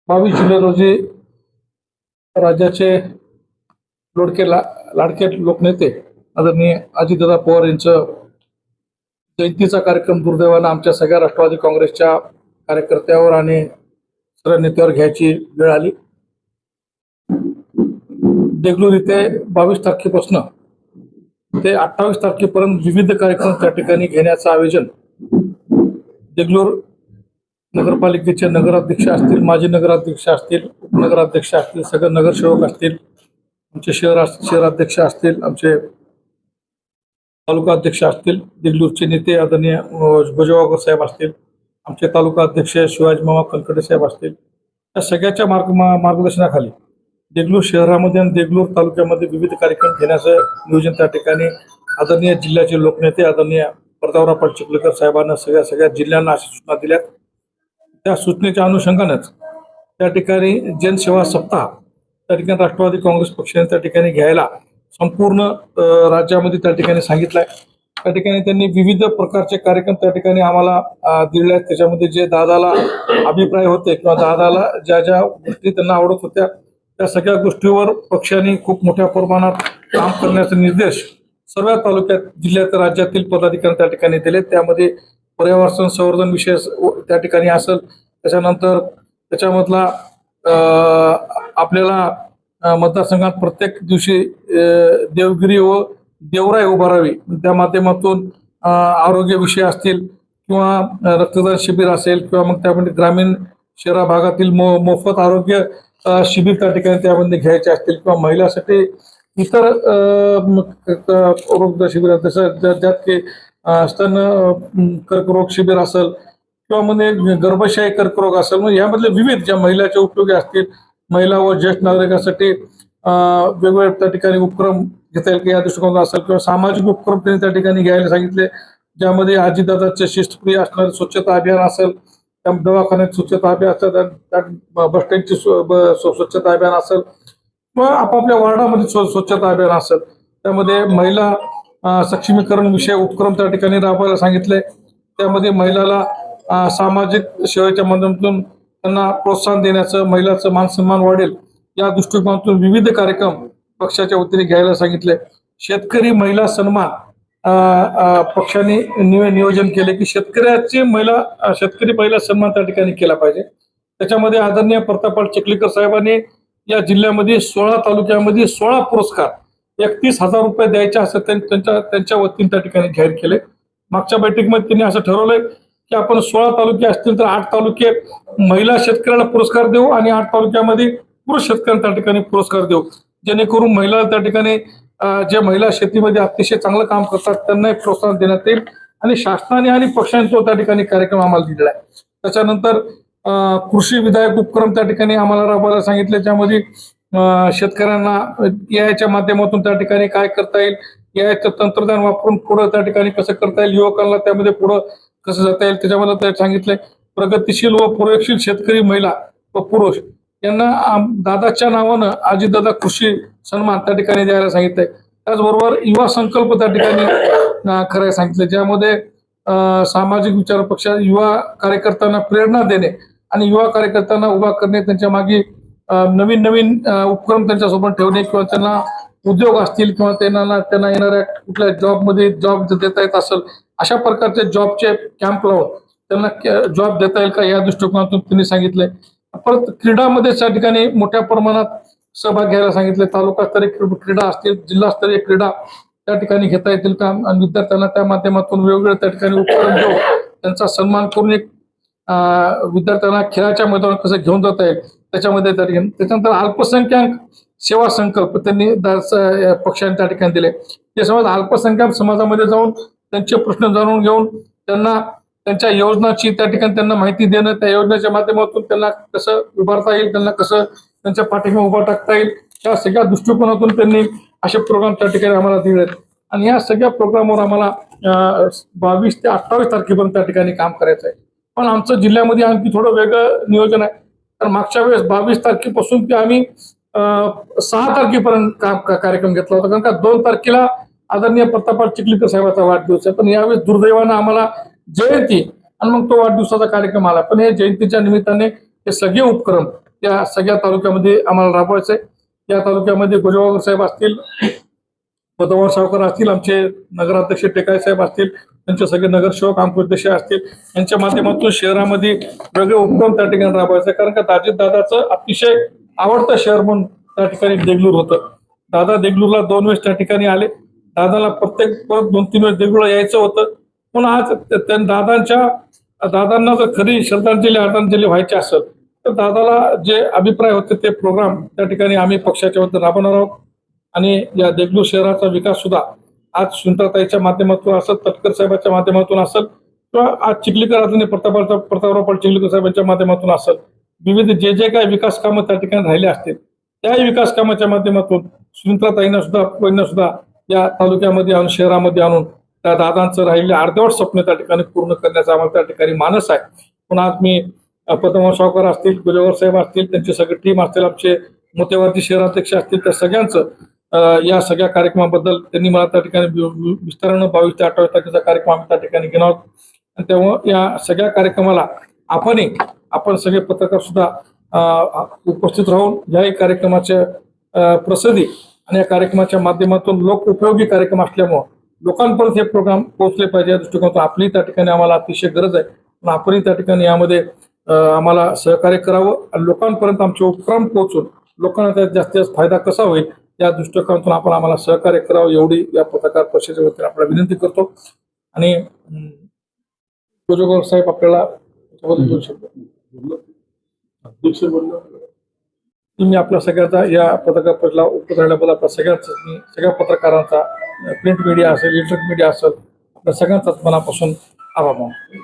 22 जुलै रोजी राज्याचे लाडके लोकनेते आदरणीय अजितदादा पवार यांचं जयंतीचा कार्यक्रम दुर्दैवानं आमच्या सगळ्या राष्ट्रवादी काँग्रेसच्या कार्यकर्त्यावर आणि सर्व नेत्यावर घ्यायची वेळ आली। देगलूर इथे 22 तारखेपासून ते 28 तारखेपर्यंत विविध कार्यक्रम त्या ठिकाणी घेण्याचं आयोजन देगलूर नगरपालिकेचे नगराध्यक्ष असतील, माजी नगराध्यक्ष असतील, उपनगराध्यक्ष असतील, सगळे नगरसेवक असतील, आमचे शहराध्यक्ष असतील, आमचे तालुका अध्यक्ष असतील, देगलूरचे नेते आदरणीय भुजबळ साहेब असतील, आमचे तालुका अध्यक्ष शिवाजी मामा कलकटे साहेब असतील, या सगळ्याच्या मार्गदर्शनाखाली देगलूर शहरामध्ये आणि देगलूर तालुक्यामध्ये विविध कार्यक्रम घेण्याचं नियोजन त्या ठिकाणी आदरणीय जिल्ह्याचे लोकनेते आदरणीय प्रतापराव चिखलीकर साहेबांना सगळ्या जिल्ह्यांना अशा सूचना दिल्यात। त्या सूचनेच्या अनुषंगानेच त्या ठिकाणी जनसेवा सप्ताह त्या ठिकाणी राष्ट्रवादी काँग्रेस पक्षाने त्या ठिकाणी घ्यायला संपूर्ण राज्यामध्ये त्या ठिकाणी सांगितलंय। त्या ठिकाणी त्यांनी विविध प्रकारचे कार्यक्रम त्या ठिकाणी आम्हाला दिले आहेत। त्याच्यामध्ये जे दादाला अभिप्राय होते किंवा दादाला ज्या गोष्टी त्यांना आवडत होत्या त्या सगळ्या गोष्टीवर पक्षाने खूप मोठ्या प्रमाणात काम करण्याचे निर्देश सर्व तालुक्यात जिल्ह्यात राज्यातील पदाधिकारी त्या ठिकाणी दिले। त्यामध्ये पर्यावरण संवर्धन विषय त्या ठिकाणी असेल, त्याच्यानंतर त्याच्यामधला आपल्याला मतदारसंघात प्रत्येक दिवशी देवगिरी व देवराई उभारावी त्या माध्यमातून आरोग्य विषय असतील किंवा रक्तदान शिबिर असेल किंवा मग त्यामध्ये ग्रामीण शहरा भागातील मोफत आरोग्य शिबिर त्या ठिकाणी त्यामध्ये घ्यायचे असतील किंवा महिलांसाठी इतर रोग शिबिर ज्यात की स्तन कर्करोग शिबिर असेल किंवा म्हणजे गर्भाशय कर्करोग असेल, म्हणजे यामधले विविध ज्या महिलाच्या उपयोगी असतील, महिला व ज्येष्ठ नागरिकांसाठी वेगवेगळ्या त्या ठिकाणी उपक्रम घेता येईल या दृष्टिकोनातून असेल किंवा सामाजिक उपक्रम त्यांनी त्या ठिकाणी घ्यायला सांगितले, ज्यामध्ये आजीदादाचे शिस्तप्रिय असणारे स्वच्छता अभियान असेल, त्या दवाखान्यात स्वच्छता अभियान असेल, बस स्टँडची स्वच्छता अभियान असेल किंवा आपापल्या वार्डामध्ये स्वच्छता अभियान असेल, त्यामध्ये महिला सक्षमीकरण विषय उपक्रम त्या ठिकाणी राबवायला सांगितले। त्यामध्ये महिलाला सामाजिक सेवेच्या माध्यमातून त्यांना प्रोत्साहन देण्याचं, महिलाचं मान सन्मान वाढेल या दृष्टिकोनातून विविध कार्यक्रम पक्षाच्या वतीने घ्यायला सांगितले। शेतकरी महिला सन्मान पक्षाने नियोजन केले की शेतकरी महिला सन्मान त्या ठिकाणी केला पाहिजे। त्याच्यामध्ये आदरणीय प्रतापराव चिखलीकर साहेबांनी या जिल्ह्यामध्ये 16 तालुक्यामध्ये 16 पुरस्कार 31,000 रुपये द्यायचे असं त्यांच्या वतीने त्या ठिकाणी जाहीर केले। मागच्या बैठकीमध्ये त्यांनी असं ठरवलंय की आपण 16 तालुके असतील तर 8 तालुके महिला शेतकऱ्याला पुरस्कार देऊ आणि 8 तालुक्यामध्ये पुरुष शेतकऱ्यांना त्या ठिकाणी पुरस्कार देऊ, जेणेकरून महिला त्या ठिकाणी जे महिला शेतीमध्ये अतिशय चांगलं काम करतात त्यांना प्रोत्साहन देण्यात येईल आणि शासनाने आणि पक्षाने तो त्या ठिकाणी कार्यक्रम आम्हाला दिलेला आहे। त्याच्यानंतर कृषी विधायक उपक्रम त्या ठिकाणी आम्हाला राबवायला सांगितले, ज्यामध्ये शेतकऱ्यांना याच्या माध्यमातून त्या ठिकाणी काय करता येईल, याचं तंत्रज्ञान वापरून पुढे त्या ठिकाणी कसं करता येईल, युवकांना त्यामध्ये पुढे कसं जाता येईल त्याच्यामध्ये ते सांगितलंय। प्रगतिशील व प्रयोगशील शेतकरी महिला व पुरुष यांना दादाच्या नावानं अजितदादा कृषी सन्मान त्या ठिकाणी द्यायला सांगितलंय। त्याचबरोबर युवा संकल्प त्या ठिकाणी करायला सांगितले, ज्यामध्ये सामाजिक विचार पक्ष युवा कार्यकर्त्यांना प्रेरणा देणे आणि युवा कार्यकर्त्यांना उभा करणे, त्यांच्या मागे नवीन उपक्रम त्यांच्यासोबत ठेवणे किंवा त्यांना उद्योग असतील किंवा त्यांना येणाऱ्या कुठल्या जॉबमध्ये जॉब देता येत असेल अशा प्रकारचे जॉबचे कॅम्प लावून त्यांना जॉब देता येईल का या दृष्टिकोनातून त्यांनी सांगितलंय। परत क्रीडामध्ये त्या ठिकाणी मोठ्या प्रमाणात सहभाग घ्यायला सांगितले, तालुकास्तरीय क्रीडा असतील, जिल्हास्तरीय क्रीडा त्या ठिकाणी घेता येतील का आणि विद्यार्थ्यांना त्या माध्यमातून वेगवेगळ्या त्या ठिकाणी उपक्रम घेऊन त्यांचा सन्मान करून एक विद्यार्थ्यांना खेळाच्या मैदानात कसं घेऊन जाता येईल त्याच्यामध्ये त्या ठिकाणी। त्याच्यानंतर अल्पसंख्याक सेवा संकल्प त्यांनी पक्षाने त्या ठिकाणी दिले, ते समाज अल्पसंख्याक समाजामध्ये जाऊन त्यांचे प्रश्न जाणून घेऊन त्यांना त्यांच्या योजनाची त्या ठिकाणी त्यांना माहिती देणं, त्या योजनेच्या माध्यमातून त्यांना कसं उभारता येईल, त्यांना कसं त्यांच्या पाठीमा उभा टाकता येईल, या सगळ्या दृष्टिकोनातून त्यांनी असे प्रोग्राम त्या ठिकाणी आम्हाला दिले आहेत। आणि या सगळ्या प्रोग्रामवर आम्हाला 22 ते 28 तारखेपर्यंत त्या ठिकाणी काम करायचं आहे। पण आमचं जिल्ह्यामध्ये आणखी थोडं वेगळं नियोजन आहे, तर मागच्या वेळेस 22 तारखेपासून ते आम्ही 6 तारखेपर्यंत कार्यक्रम घेतला होता, कारण का 2 तारखेला आदरणीय प्रतापराव चिखलीकर साहेबांचा वाढदिवस आहे। पण यावेळेस दुर्दैवानं आम्हाला जयंती आणि मग तो वाढदिवसाचा कार्यक्रम आला, पण हे जयंतीच्या निमित्ताने हे सगळे उपक्रम त्या सगळ्या तालुक्यामध्ये आम्हाला राबवायचे आहे. या तालुक्यामध्ये गोजगावकर साहेब असतील, पद्मवार सावकर असतील, आमचे नगराध्यक्ष टेकाळे साहेब असतील, त्यांचे सगळे नगरसेवक अंकुश असतील, यांच्या माध्यमातून शहरामध्ये वेगळे उपक्रम त्या ठिकाणी राबवायचे. कारण का दादाचं अतिशय आवडतं शहर म्हणून त्या ठिकाणी देगलूर होतं. दादा देगलूरला 2 वेळेस त्या ठिकाणी आले. दादाला परत 2-3 वेळेस देगलूरला यायचं होतं. पण आज दादांना जर खरी श्रद्धांजली व्हायची असेल तर दादाला जे अभिप्राय होते ते प्रोग्राम त्या ठिकाणी आम्ही पक्षाच्या वतीने राबवणार आहोत. आणि या देगलूर शहराचा विकास सुद्धा आज सुनीताताईच्या माध्यमातून असेल, तटकर साहेबांच्या माध्यमातून असेल, किंवा आज चिखलीकर आदरणीय प्रतापराव पाटील चिखलीकर साहेबांच्या माध्यमातून असेल, विविध जे काही विकास कामं त्या ठिकाणी राहिले असतील त्याही विकास कामाच्या माध्यमातून सुनीताताईंना सुद्धा या तालुक्यामध्ये आणून शहरामध्ये आणून त्या दादांचं राहिलेले अर्धवट स्वप्न त्या ठिकाणी पूर्ण करण्याचा आम्हाला त्या ठिकाणी मानस आहे. पण आज मी पद्मवार सावकर असतील, गोजगावकर साहेब असतील, त्यांची सगळी टीम असतील, आमचे मोतेवारचे शहराध्यक्ष असतील, त्या सगळ्यांचं या सगळ्या कार्यक्रमाबद्दल त्यांनी मला त्या ठिकाणी विस्तारानं 22 ते 28 तारखेचा कार्यक्रम आम्ही त्या ठिकाणी घेणार आहोत. आणि तेव्हा या सगळ्या कार्यक्रमाला आपण सगळे पत्रकार सुद्धा उपस्थित राहून याही कार्यक्रमाचे प्रसिद्धी आणि या कार्यक्रमाच्या माध्यमातून लोक उपयोगी कार्यक्रम असल्यामुळं लोकांपर्यंत हे प्रोग्राम पोहोचले पाहिजे या दृष्टिकोनातून आपली त्या ठिकाणी आम्हाला अतिशय गरज आहे. पण आपणही त्या ठिकाणी यामध्ये आम्हाला सहकार्य करावं आणि लोकांपर्यंत आमचे उपक्रम पोहोचून लोकांना त्यात जास्तीत जास्त फायदा कसा होईल या दृष्टिकोनातून आपण आम्हाला सहकार्य करावं एवढी या पत्रकार परिषदेच्या वतीने आपल्याला विनंती करतो. आणि गोजगावकर साहेब आपल्याला दोन शब्द अध्यक्ष बोललो मी आपल्या सगळ्याचा या पत्रकार परिषदेला उपस्थित राहिल्याबद्दल आपल्या सगळ्या पत्रकारांचा प्रिंट मीडिया असेल, इलेक्ट्रॉनिक मीडिया असेल, आपल्या सगळ्यांचाच मनापासून आभार मानतो.